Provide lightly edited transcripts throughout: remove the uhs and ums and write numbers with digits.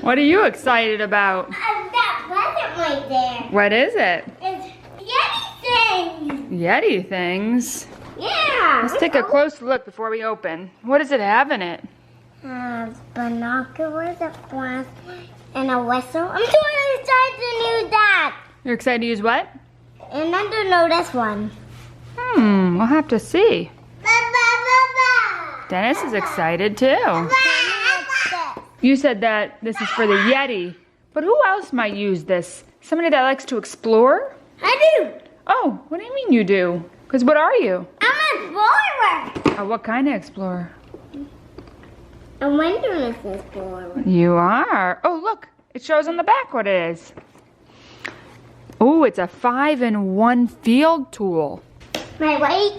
What are you excited about? That present right there. What is it? It's Yeti things. Yeti things. Yeah. Let's take a close look before we open. What does it have in it? Binoculars, a flash, and a whistle. I'm so excited to use that. You're excited to use what? And I don't know this one. We'll have to see. Dennis is excited too. You said that this is for the Yeti, but who else might use this? Somebody that likes to explore? I do. Oh, what do you mean you do? Because what are you? I'm an explorer. Oh, what kind of explorer? A wilderness explorer. You are. Oh, look. It shows on the back what it is. Oh, it's a 5-in-1 field tool. Wait.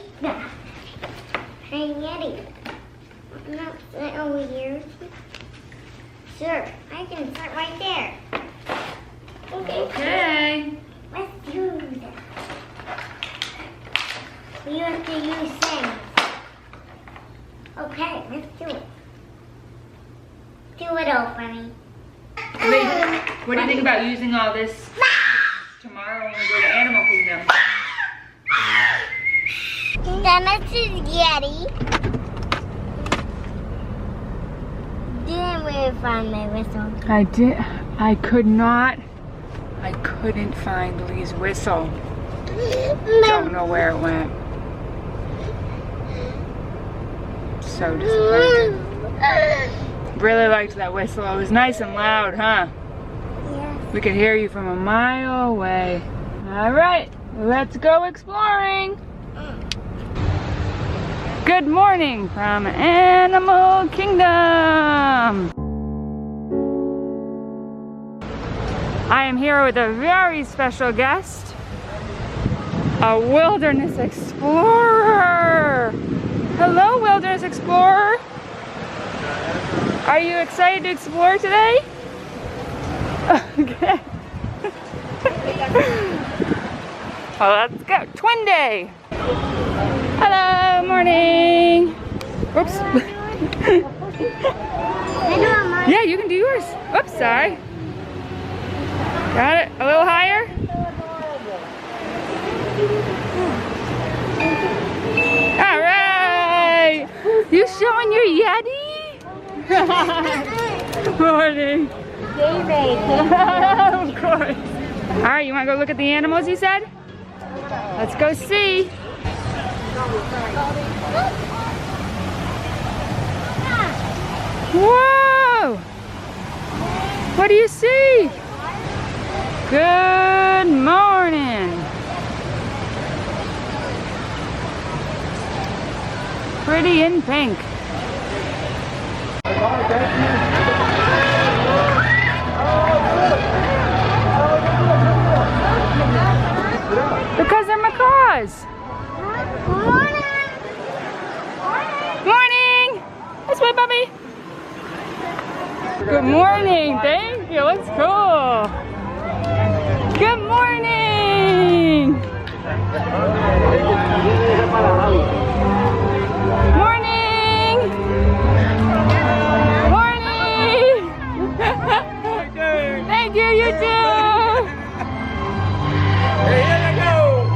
Hey, Yeti. Not sit over here. Sure, I can sit right there. Okay. Let's do that. We have to use things. Okay, let's do it. Do it all, Bunny. Wait, what do you think about using all this tomorrow when we go to Animal Kingdom? Dennis is Yeti. Didn't really find my whistle. I couldn't find Lee's whistle. Don't know where it went. So disappointed. Really liked that whistle. It was nice and loud, huh? Yes. We could hear you from a mile away. All right, let's go exploring. Good morning from Animal Kingdom. I am here with a very special guest, a wilderness explorer. Hello, wilderness explorer. Are you excited to explore today? Okay. Well, let's go. Twin day. Hello, morning. Oops. Yeah, you can do yours. Oops, sorry. Got it? A little higher? All right. You showing your Yeti? Morning. David. Of course. All right, you want to go look at the animals you said? Let's go see. Whoa! What do you see? Good morning. Pretty in pink. Because they're macaws. Morning. This way, Bubby. Good morning. Thank you. Let's go. Good morning. Morning. Morning. Thank you. You too.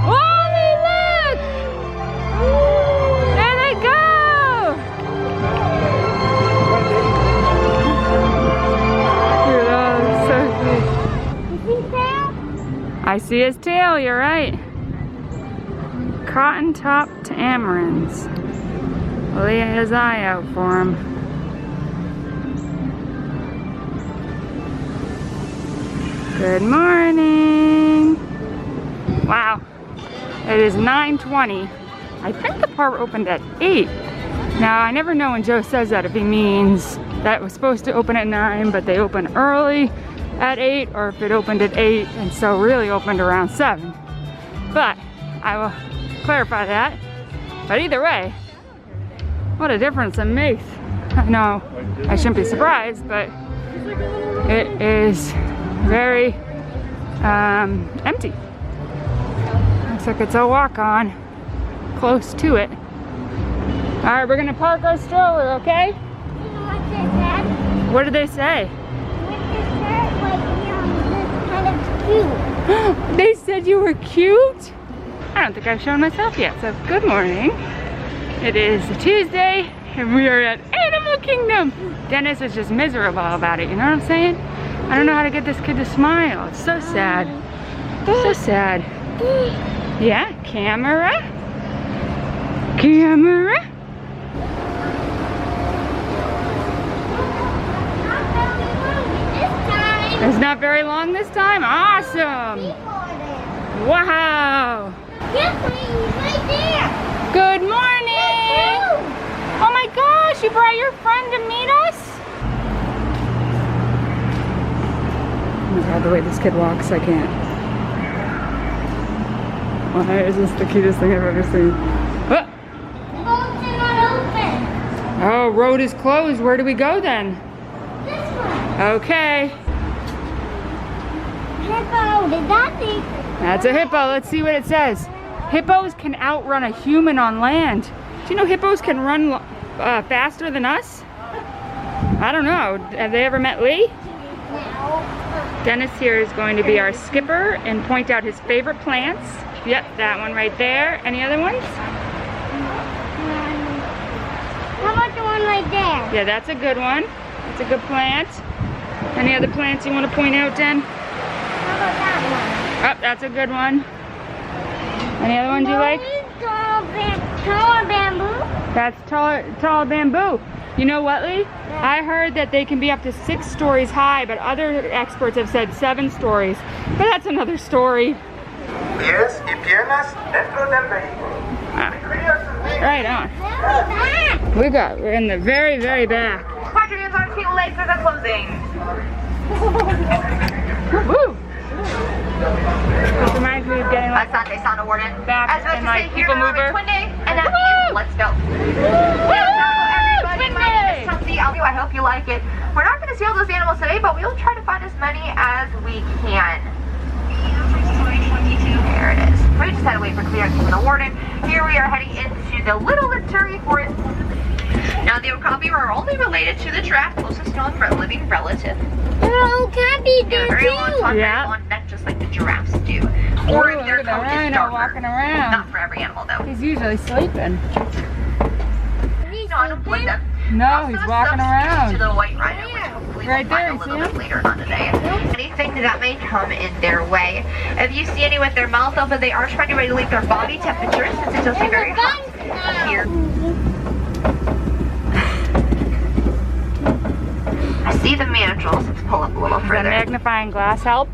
Wally, look. There they go. I see his tail, you're right. Cotton-topped tamarins. Leah had his eye out for him. Good morning. Wow, it is 9:20. I think the park opened at 8. Now, I never know when Joe says that if he means that it was supposed to open at 9, but they open early at 8, or if it opened at 8 and so really opened around 7. But I will clarify that. But either way, what a difference it makes. I know I shouldn't be surprised, but it is very empty. Looks like it's a walk-on close to it. All right, we're gonna park our stroller, okay? What did they say? cute. They said you were cute? I don't think I've shown myself yet, so good morning. It is a Tuesday, and we are at Animal Kingdom. Dennis is just miserable about it, you know what I'm saying? I don't know how to get this kid to smile. It's so sad. So sad. Yeah, camera. Camera. It's not very long this time. Awesome. Wow. Right there. Good morning. Oh my gosh, you brought your friend to meet us? Oh my God, the way this kid walks, I can't. Why is this the cutest thing I've ever seen? Oh, oh, road is closed. Where do we go then? This one. Okay. Hippo, did that thing? That's a hippo. Let's see what it says. Hippos can outrun a human on land. Do you know hippos can run faster than us? I don't know. Have they ever met Lee? No. Dennis here is going to be our skipper and point out his favorite plants. Yep, that one right there. Any other ones? How about the one right there? Yeah, that's a good one. It's a good plant. Any other plants you want to point out, Den? How about that Oh, that's a good one. Any other ones you like? Tall bamboo. That's tall bamboo. You know what, Lee? I heard that they can be up to 6 stories high, but other experts have said 7 stories. But that's another story. Pies y piernas dentro del vehículo. Right on. We're in the very, very back. Watch your hands on feet, legs as I'm closing. Woo! This reminds me of getting like Sunday sound awarded. back As and like people mover. Twin day, and that means let's go. Everybody, my name is Chelsea. I hope you like it. We're not going to see all those animals today, but we'll try to find as many as we can. There it is. We just had to wait for clearance from the warden. Here we are heading into the Little Venturi Forest. Now the Okapi are only related to the giraffe, closest known living relative. Oh, Cappy They have do a very long too. tongue, Yeah. very long neck, just like the giraffes do. Or if their look at the coat is rhino darker. walking around. Not for every animal though. He's usually sleeping. No, I don't believe them. No, he's walking around. To the white rhino, which hopefully Right we'll there, find a you little see bit later on today. Anything that may come in their way. If you see any with their mouth open, they are trying to regulate their body temperature since it's still very hot here. I see the mandrills. Let's pull up a little Does that further. magnifying glass help?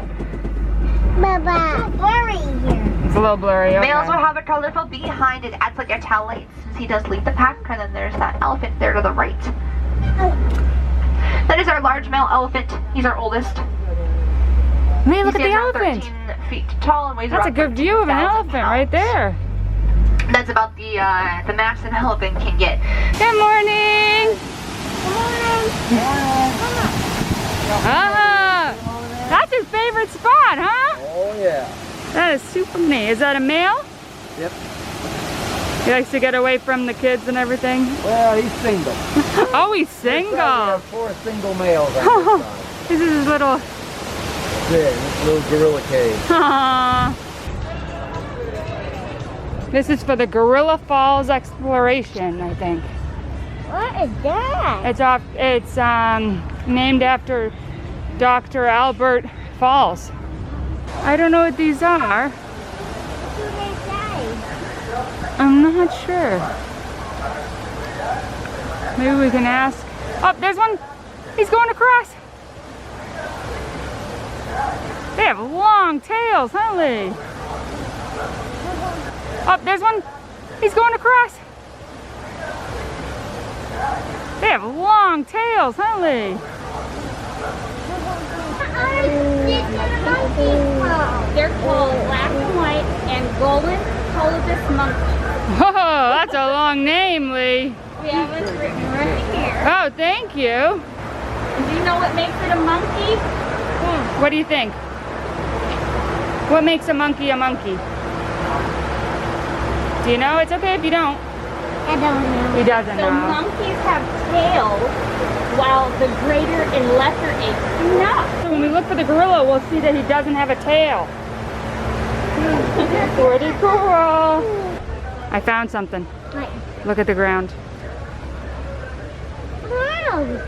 Baba. Blurry here. It's a little blurry. Okay. Males will have a colorful behind. It adds like a tail light since he does lead the pack. And then there's that elephant there to the right. That is our large male elephant. He's our oldest. Hey, look at He the stands around elephant. 13 feet tall and weighs That's a around good view of an 13,000 elephant right pounds. there. That's about the max an elephant can get. Good morning. Ah, that's his favorite spot, huh? Oh yeah. That is super neat. Is that a male? Yep. He likes to get away from the kids and everything. Well, he's single. Oh, he's We single. have 4 single males on this side. This is his little. This little gorilla cage. This is for the Gorilla Falls exploration, I think. What is that? It's named after Dr. Albert Falls. I don't know what these are. What do they say? I'm not sure. Maybe we can ask. Oh, there's one. He's going across. They have long tails, huh, Lee? Oh, there's one. He's going across. They have long tails, huh, Lee? They're called black and white and golden colobus monkey. Whoa, that's a long name, Lee. We have it written right here. Oh, thank you. And do you know what makes it a monkey? What do you think? What makes a monkey a monkey? Do you know? It's okay if you don't. I don't know. He doesn't So know. monkeys have tails while the greater and lesser apes do not. When we look look for the gorilla, we'll see that he doesn't have a tail. Pretty cool. I found something. What? Look at the ground. Wow.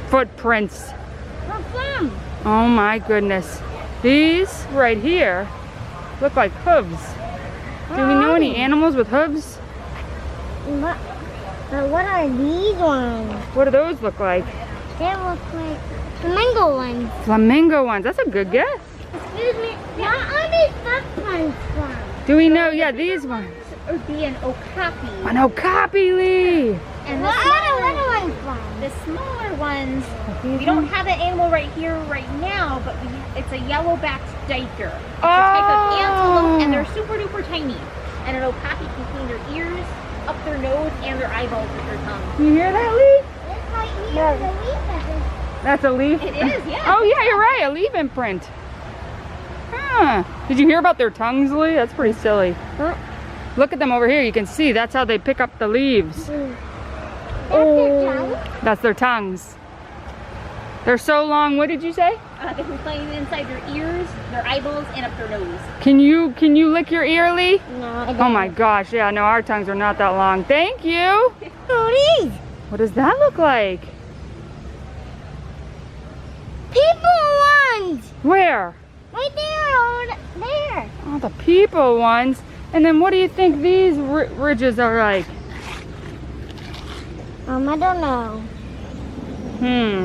Footprints. What's them? Oh my goodness. These right here look like hooves. Do we know any animals with hooves? What are these ones? What do those look like? They look like flamingo ones. Flamingo ones. That's a good guess. Excuse me, what are these footprints from? Do we know? Yeah, these ones. Would be an okapi. An okapi, Lee. And What are the little ones from? the smaller ones, we don't have an animal right here right now, but it's a yellow-backed diker. It's a type of antelope, and they're super duper tiny. And an okapi can clean their ears, up their nose, and their eyeballs with their tongue. You hear that, Lee? It's right here, the leaf. That's a leaf? It is, yeah. Oh, yeah, you're right. A leaf imprint. Huh. Did you hear about their tongues, Lee? That's pretty silly. Look at them over here. You can see that's how they pick up the leaves. That's their tongues. They're so long. What did you say? They can clean inside their ears, their eyeballs, and up their nose. Can you lick your ear, Lee? No, Oh my gosh. Yeah, no, our tongues are not that long. Thank you. Please. What does that look like? People ones. Where? Right there, over there. Oh, the people ones. And then what do you think these ridges are like? I don't know.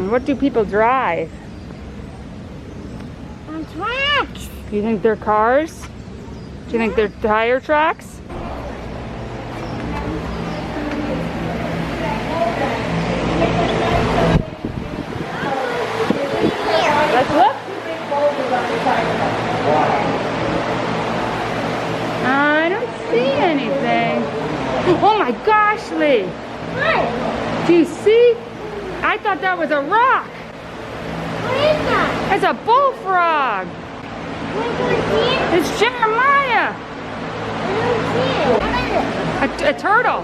What do people drive? On tracks. Do you think they're cars? Do you think they're tire tracks? Let's look. I don't see anything. Oh my gosh, Lee. What? Do you see? I thought that was a rock. What is that? It's a bullfrog. What do you see? It's Jeremiah. I don't see it. What is it? A turtle.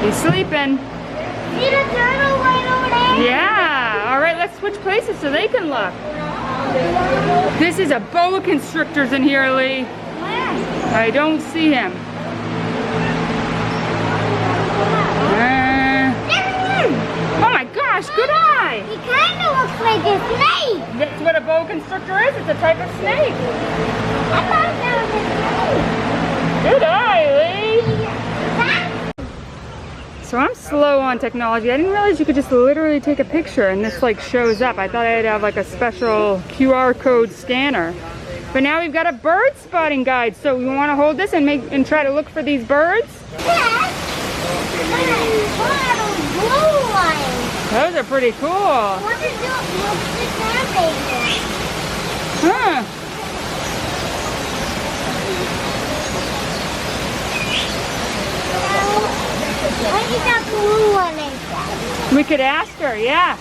He's sleeping. See the turtle right over there? Yeah. All right, let's switch places so they can look. This is a boa constrictor's in here, Lee. Where? I don't see him. Oh my gosh, good eye. He kind of looks like a snake. That's what a boa constrictor is. It's a type of snake. I thought that was a snake. Good eye, Lee. So I'm slow on technology. I didn't realize you could just literally take a picture and this like shows up. I thought I'd have like a special QR code scanner. But now we've got a bird spotting guide. So we want to hold this and try to look for these birds? Yes. What are those blue ones? Those are pretty cool. What is the navigation? Huh. What is that blue one inside? We could ask her, yeah.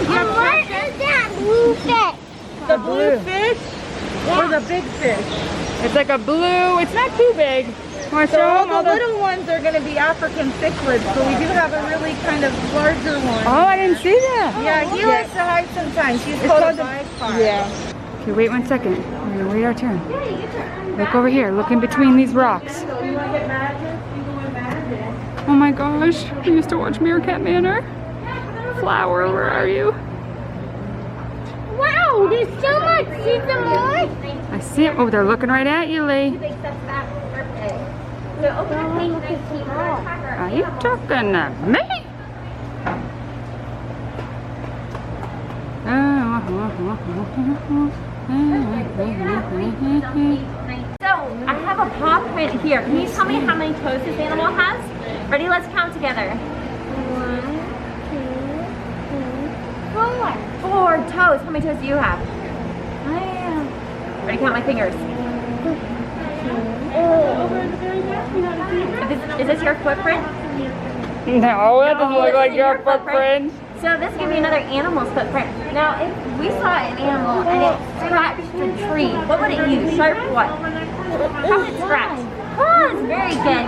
And what is that blue fish? The blue fish or the big fish? It's like a blue, it's not too big. Want to show them? All the little ones are going to be African cichlids, but we do have a really kind of larger one. Oh, I didn't see that. Yeah, he likes to hide sometimes. He's called a bipar. Yeah. Okay, wait 1 second. We're gonna wait our turn. Look over here. Look in between these rocks. Oh my gosh. We used to watch Meerkat Manor. Flower, where are you? Wow, there's so much. See some more? I see it. Oh, they're looking right at you, Lee. Are you talking to me? So, I have a paw print here. Can you tell me how many toes this animal has? Ready? Let's count together. 1, 2, 3, 4. 4 toes. How many toes do you have? Ready? Count my fingers. Is this your footprint? No, that doesn't look like your footprint. So this gives me another animal's footprint. Now, if we saw an animal and it scratched a tree, what would it use? Sharp what? How would it scratch? Claws. Very good.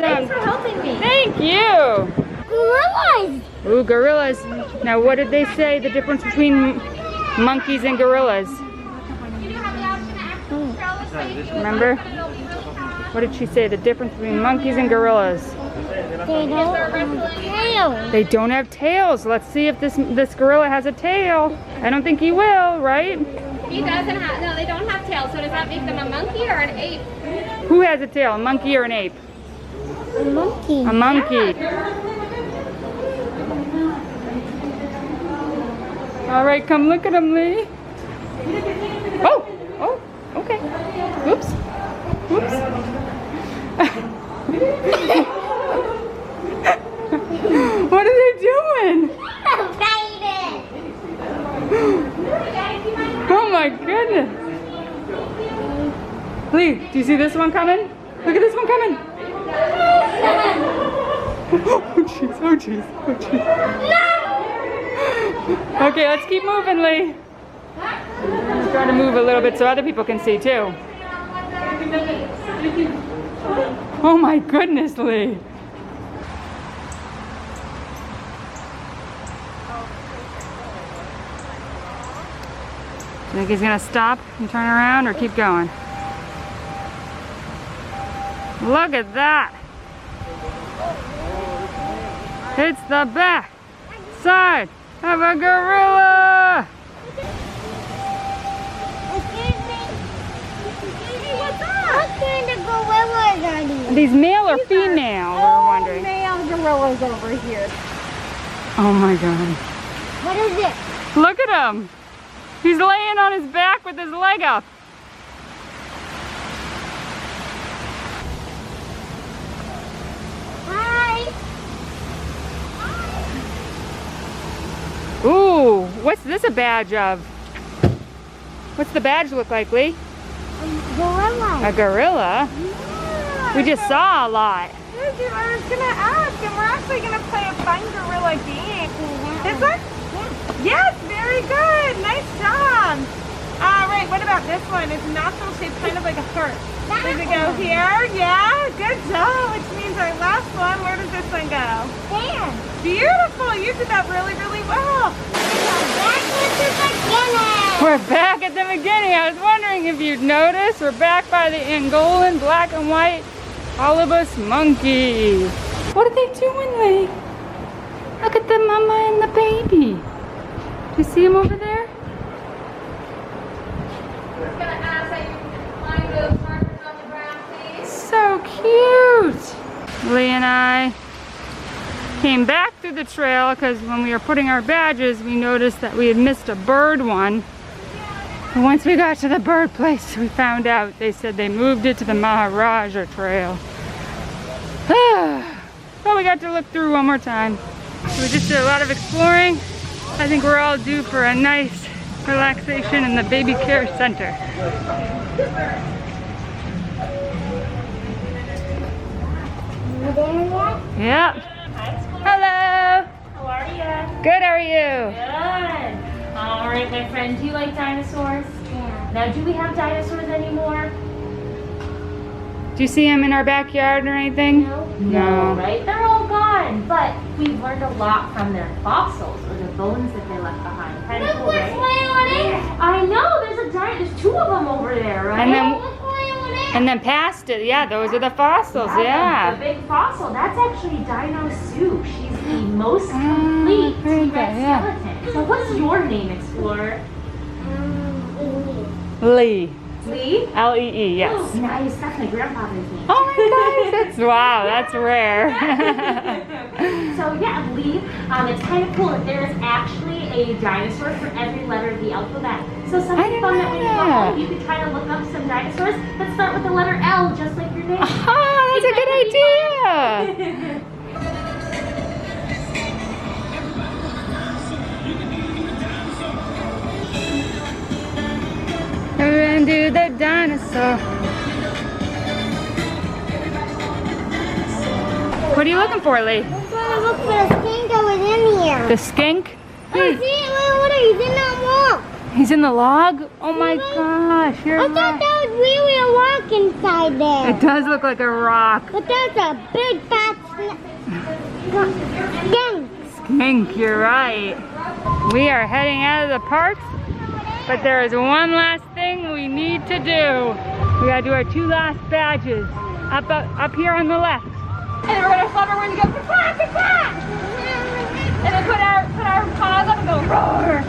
awesome. Thanks for helping me. Thank you. Gorillas. Ooh, gorillas. Now, what did they say the difference between monkeys and gorillas? Remember? What did she say? The difference between monkeys and gorillas? They don't have tails. They don't have tails. Let's see if this gorilla has a tail. I don't think he will, right? He doesn't have, no, they don't have tails. So does that make them a monkey or an ape? Who has a tail? A monkey or an ape? A monkey. A monkey. All right, come look at him, Lee. Oh, okay. Oops. What are they doing? Oh my goodness. Lee, do you see this one coming? Look at this one coming. Oh jeez. Okay, let's keep moving, Lee. I'm trying to move a little bit so other people can see too. Oh my goodness, Lee. Think he's gonna stop and turn around or keep going? Look at that. It's the back side of a gorilla. What kind of gorillas are these? These male or female? We're wondering. Male gorillas over here. Oh my god. What is it? Look at him. He's laying on his back with his leg up. Hi. Ooh, what's this a badge of? What's the badge look like, Lee? Gorilla. A gorilla? Yeah, We just saw a lot. I was gonna ask, and we're actually gonna play a fun gorilla game. This one? Yes, very good. Nice job. All right, what about this one? It's natural shaped, kind of like a heart. Does it go here? Yeah, good job. Which means our last one. Where does this one go? There. Beautiful. You did that really, really well. Back with the beginning. We're back at the beginning. I was wondering if you'd notice. We're back by the Angolan black and white Holibus monkey. What are they doing, Lee? Look at the mama and the baby. Do you see him over there? So cute. Lee and I came back through the trail because when we were putting our badges, we noticed that we had missed a bird one. And once we got to the bird place, we found out they said they moved it to the Maharaja Trail. Well, we got to look through one more time. So we just did a lot of exploring. I think we're all due for a nice relaxation in the baby care center. You there yet? Yep. Hello. How are you? Good, how are you? Good. All right, my friend. Do you like dinosaurs? Yeah. Now, do we have dinosaurs anymore? Do you see them in our backyard or anything? No. Right? They're all gone. But we've learned a lot from their fossils or the bones that they left behind. Kind of cool, Look right? what's laying on it. I know. There's a giant. There's two of them over there, right? And then past it, yeah, those are the fossils, yeah. The big fossil. That's actually Dino Sue. She's the most complete heard T-Rex that, yeah. skeleton. So what's your name, Explorer? Lee. Lee? L-E-E, yes. Oh, nice. That's my grandfather's name. Oh my gosh, that's, wow, that's rare. So yeah, Lee, it's kind of cool that there is actually a dinosaur for every letter of the alphabet. So something fun that when you go home, you can try to look up some dinosaurs that start with the letter L, just like your name. Oh, that's a good idea. Run to the dinosaur. What are you looking for, Lee? I'm trying to look for the skink that was in here. The skink? Oh, see it? What are you? Did not walk. He's in the log? Oh my gosh, you're I thought that was really a rock inside there. It does look like a rock. But there's a big fat skink. Skink, you're right. We are heading out of the parks, but there is one last thing we need to do. We gotta do our 2 last badges up here on the left. And then we're gonna flub our wings and go, ka-quack, ka-quack! And then put our paws up and go, roar!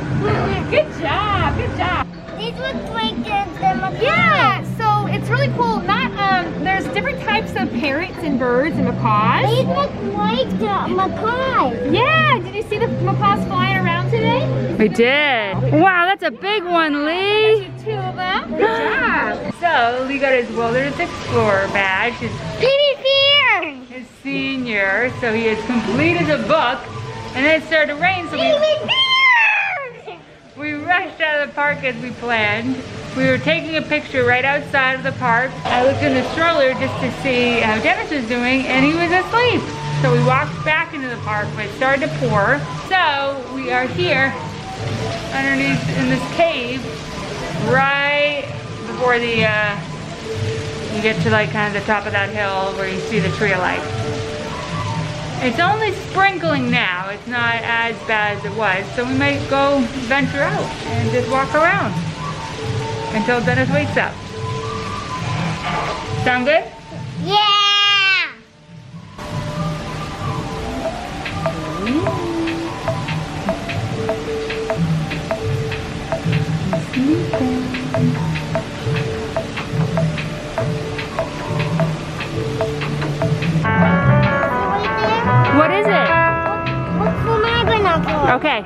Good job, good job. These look like the macaws. Yeah, so it's really cool. There's different types of parrots and birds and macaws. These look like the macaws. Yeah, did you see the macaws flying around today? We did. Wow, that's a big one, Lee. 2 of them. Good job. So, Lee got his Wilderness Explorer badge, his senior, so he has completed the book, and then it started to rain, so we rushed out of the park as we planned. We were taking a picture right outside of the park. I looked in the stroller just to see how Dennis was doing, and he was asleep. So we walked back into the park, but it started to pour. So we are here underneath in this cave, right before the you get to like kind of the top of that hill where you see the tree of life. It's only sprinkling now. It's not as bad as it was. So we might go venture out and just walk around until Dennis wakes up. Sound good? Yeah. What is it? Look for my binoculars. Okay.